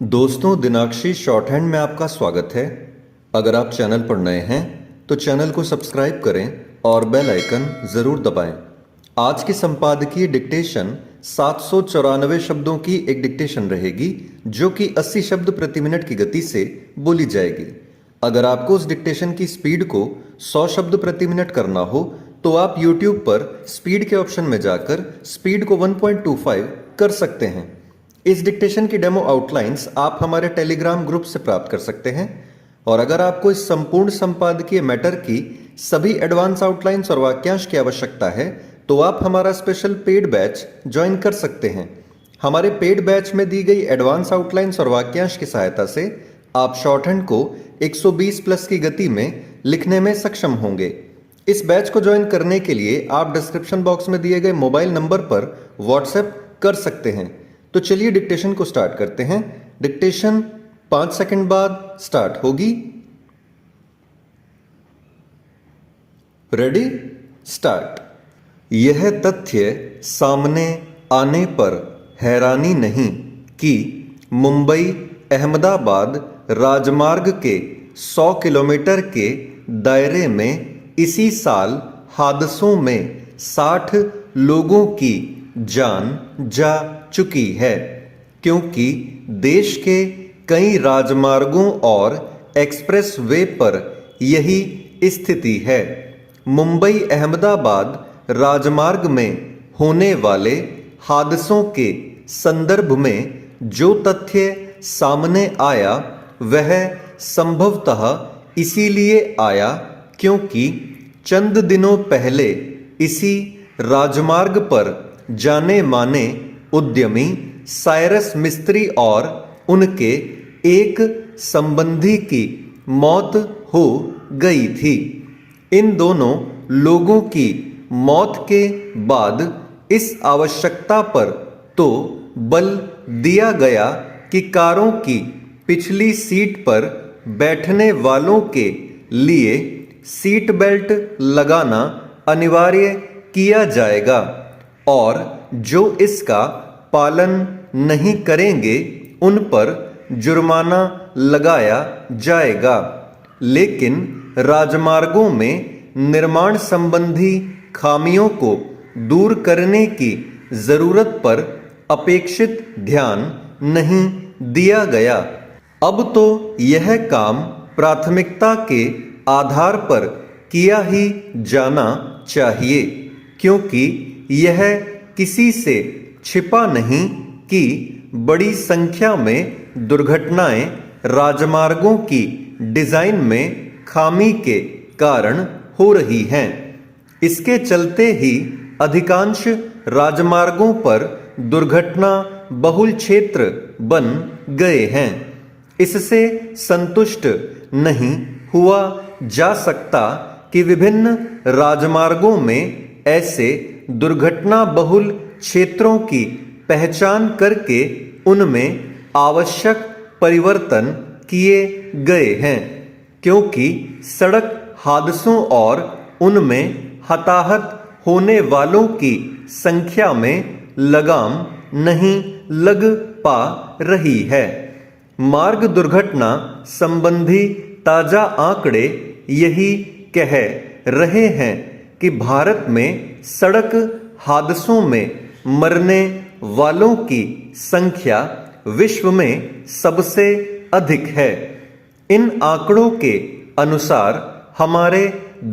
दोस्तों, दिनाक्षी short hand में आपका स्वागत है। अगर आप चैनल पर नए हैं तो चैनल को सब्सक्राइब करें और बेल आइकन ज़रूर दबाएं। आज की संपादकीय डिक्टेशन 794 शब्दों की एक डिक्टेशन रहेगी जो कि 80 शब्द प्रति मिनट की गति से बोली जाएगी। अगर आपको उस डिक्टेशन की स्पीड को 100 शब्द प्रति मिनट करना हो तो आप YouTube पर स्पीड के ऑप्शन में जाकर स्पीड को 1.25 कर सकते हैं। इस डिक्टेशन की डेमो आउटलाइंस आप हमारे टेलीग्राम ग्रुप से प्राप्त कर सकते हैं। और अगर आपको इस संपूर्ण संपादकीय मैटर की सभी एडवांस आउटलाइंस और वाक्यांश की आवश्यकता है तो आप हमारा स्पेशल पेड बैच ज्वाइन कर सकते हैं। हमारे पेड बैच में दी गई एडवांस आउटलाइंस और वाक्यांश की सहायता से आप शॉर्ट हैंड को 120 प्लस की गति में लिखने में सक्षम होंगे। इस बैच को ज्वाइन करने के लिए आप डिस्क्रिप्शन बॉक्स में दिए गए मोबाइल नंबर पर व्हाट्सएप कर सकते हैं। तो चलिए डिक्टेशन को स्टार्ट करते हैं। डिक्टेशन 5 सेकंड बाद स्टार्ट होगी। Ready, start. यह तथ्य सामने आने पर हैरानी नहीं कि मुंबई अहमदाबाद राजमार्ग के 100 किलोमीटर के दायरे में इसी साल हादसों में 60 लोगों की जान जा चुकी है, क्योंकि देश के कई राजमार्गों और एक्सप्रेस वे पर यही स्थिति है। मुंबई अहमदाबाद राजमार्ग में होने वाले हादसों के संदर्भ में जो तथ्य सामने आया वह संभवतः इसीलिए आया क्योंकि चंद दिनों पहले इसी राजमार्ग पर जाने माने उद्यमी साइरस मिस्त्री और उनके एक संबंधी की मौत हो गई थी। इन दोनों लोगों की मौत के बाद इस आवश्यकता पर तो बल दिया गया कि कारों की पिछली सीट पर बैठने वालों के लिए सीट बेल्ट लगाना अनिवार्य किया जाएगा और जो इसका पालन नहीं करेंगे उन पर जुर्माना लगाया जाएगा। लेकिन राजमार्गों में निर्माण संबंधी खामियों को दूर करने की जरूरत पर अपेक्षित ध्यान नहीं दिया गया। अब तो यह काम प्राथमिकता के आधार पर किया ही जाना चाहिए, क्योंकि यह किसी से छिपा नहीं कि बड़ी संख्या में दुर्घटनाएं राजमार्गों की डिजाइन में खामी के कारण हो रही हैं। इसके चलते ही अधिकांश राजमार्गों पर दुर्घटना बहुल क्षेत्र बन गए हैं। इससे संतुष्ट नहीं हुआ जा सकता कि विभिन्न राजमार्गों में ऐसे दुर्घटना बहुल क्षेत्रों की पहचान करके उनमें आवश्यक परिवर्तन किए गए हैं, क्योंकि सड़क हादसों और उनमें हताहत होने वालों की संख्या में लगाम नहीं लग पा रही है। मार्ग दुर्घटना संबंधी ताजा आंकड़े यही कह रहे हैं कि भारत में सड़क हादसों में मरने वालों की संख्या विश्व में सबसे अधिक है। इन आंकड़ों के अनुसार हमारे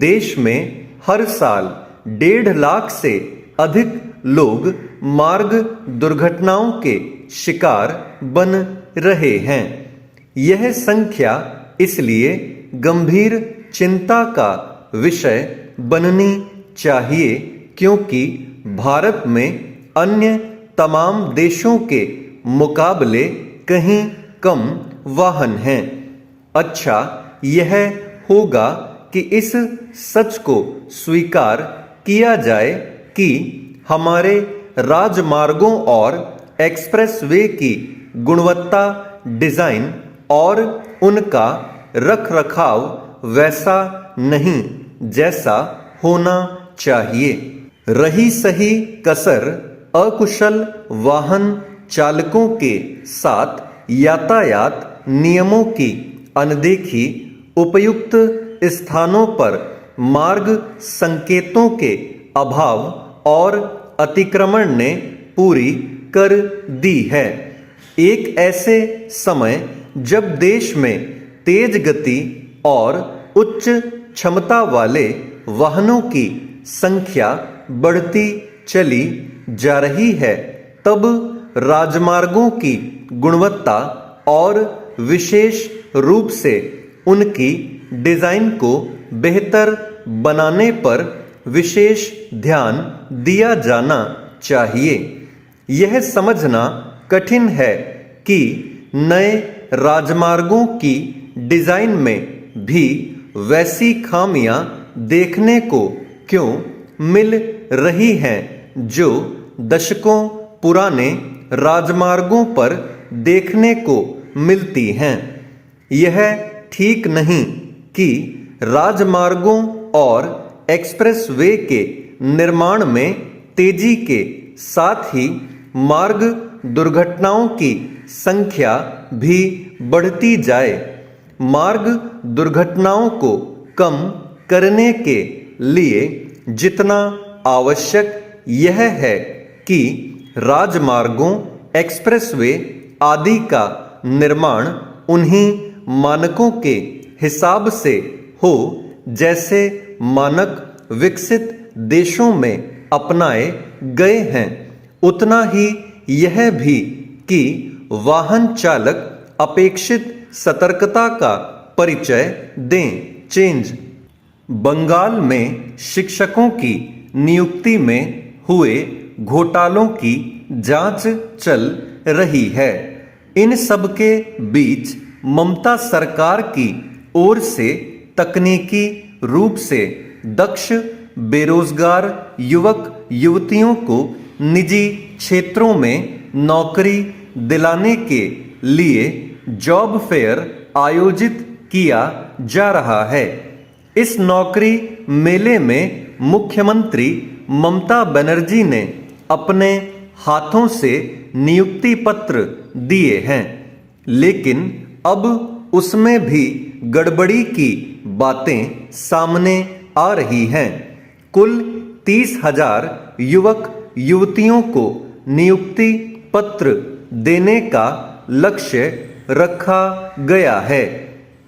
देश में हर साल 1.5 लाख से अधिक लोग मार्ग दुर्घटनाओं के शिकार बन रहे हैं। यह संख्या इसलिए गंभीर चिंता का विषय बननी चाहिए क्योंकि भारत में अन्य तमाम देशों के मुकाबले कहीं कम वाहन हैं। अच्छा यह होगा कि इस सच को स्वीकार किया जाए कि हमारे राजमार्गों और एक्सप्रेसवे की गुणवत्ता, डिजाइन और उनका रखरखाव वैसा नहीं जैसा होना चाहिए। रही सही कसर अकुशल वाहन चालकों के साथ यातायात नियमों की अनदेखी, उपयुक्त स्थानों पर मार्ग संकेतों के अभाव और अतिक्रमण ने पूरी कर दी है। एक ऐसे समय जब देश में तेज गति और उच्च क्षमता वाले वाहनों की संख्या बढ़ती चली जा रही है, तब राजमार्गों की गुणवत्ता और विशेष रूप से उनकी डिजाइन को बेहतर बनाने पर विशेष ध्यान दिया जाना चाहिए। यह समझना कठिन है कि नए राजमार्गों की डिजाइन में भी वैसी खामियां देखने को क्यों मिल रही हैं जो दशकों पुराने राजमार्गों पर देखने को मिलती हैं। यह ठीक नहीं कि राजमार्गों और एक्सप्रेसवे के निर्माण में तेजी के साथ ही मार्ग दुर्घटनाओं की संख्या भी बढ़ती जाए। मार्ग दुर्घटनाओं को कम करने के लिए जितना आवश्यक यह है कि राजमार्गों, एक्सप्रेसवे आदि का निर्माण उन्हीं मानकों के हिसाब से हो जैसे मानक विकसित देशों में अपनाए गए हैं। उतना ही यह भी कि वाहन चालक अपेक्षित सतर्कता का परिचय दें। चेंज। बंगाल में शिक्षकों की नियुक्ति में हुए घोटालों की जांच चल रही है। इन सब के बीच ममता सरकार की ओर से तकनीकी रूप से दक्ष बेरोजगार युवक युवतियों को निजी क्षेत्रों में नौकरी दिलाने के लिए जॉब फेयर आयोजित किया जा रहा है। इस नौकरी मेले में मुख्यमंत्री ममता बनर्जी ने अपने हाथों से नियुक्ति पत्र दिए हैं, लेकिन अब उसमें भी गड़बड़ी की बातें सामने आ रही हैं। कुल 30,000 युवक युवतियों को नियुक्ति पत्र देने का लक्ष्य रखा गया है,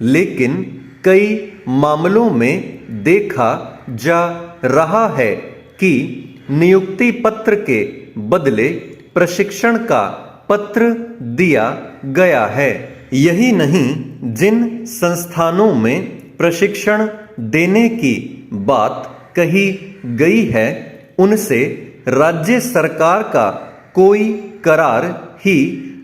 लेकिन कई मामलों में देखा जा रहा है कि नियुक्ति पत्र के बदले प्रशिक्षण का पत्र दिया गया है। यही नहीं, जिन संस्थानों में प्रशिक्षण देने की बात कही गई है उनसे राज्य सरकार का कोई करार ही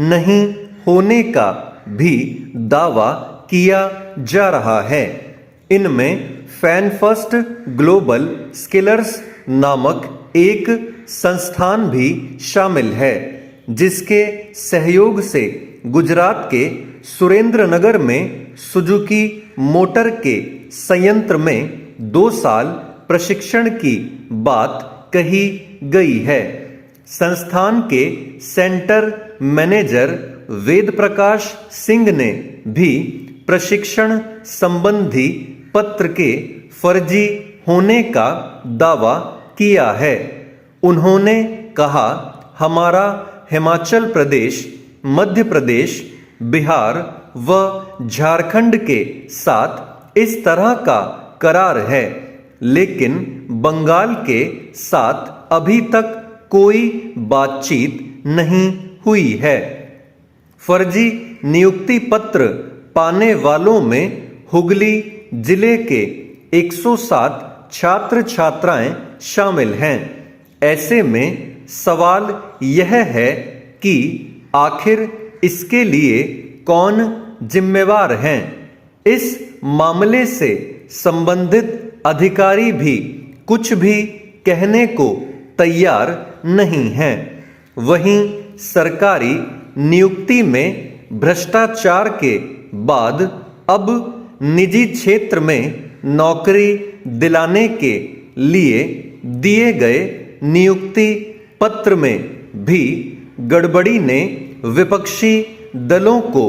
नहीं होने का भी दावा किया जा रहा है। इनमें फैनफर्स्ट ग्लोबल स्किलर्स नामक एक संस्थान भी शामिल है, जिसके सहयोग से गुजरात के सुरेंद्रनगर में सुजुकी मोटर के संयंत्र में 2 साल प्रशिक्षण की बात कही गई है। संस्थान के सेंटर मैनेजर वेद प्रकाश सिंह ने भी प्रशिक्षण संबंधी पत्र के फर्जी होने का दावा किया है। उन्होंने कहा, हमारा हिमाचल प्रदेश, मध्य प्रदेश, बिहार व झारखंड के साथ इस तरह का करार है, लेकिन बंगाल के साथ अभी तक कोई बातचीत नहीं हुई है। फर्जी नियुक्ति पत्र पाने वालों में हुगली जिले के 107 छात्र छात्राएं शामिल हैं। ऐसे में सवाल यह है कि आखिर इसके लिए कौन जिम्मेवार हैं? इस मामले से संबंधित अधिकारी भी कुछ भी कहने को तैयार नहीं हैं। वहीं सरकारी नियुक्ति में भ्रष्टाचार के बाद अब निजी क्षेत्र में नौकरी दिलाने के लिए दिए गए नियुक्ति पत्र में भी गड़बड़ी ने विपक्षी दलों को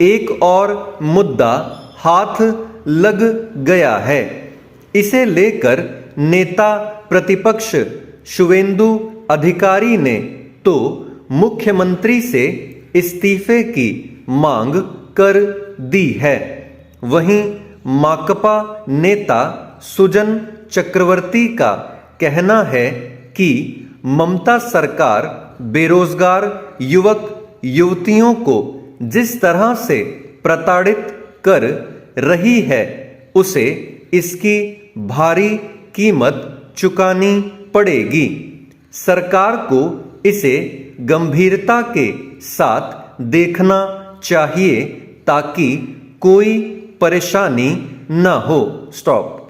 एक और मुद्दा हाथ लग गया है। इसे लेकर नेता प्रतिपक्ष शुवेंदु अधिकारी ने तो मुख्यमंत्री से इस्तीफे की मांग कर दी है। वहीं माकपा नेता सुजन चक्रवर्ती का कहना है कि ममता सरकार बेरोजगार युवक युवतियों को जिस तरह से प्रताड़ित कर रही है उसे इसकी भारी कीमत चुकानी पड़ेगी। सरकार को इसे गंभीरता के साथ देखना चाहिए ताकि कोई परेशानी न हो। स्टॉप।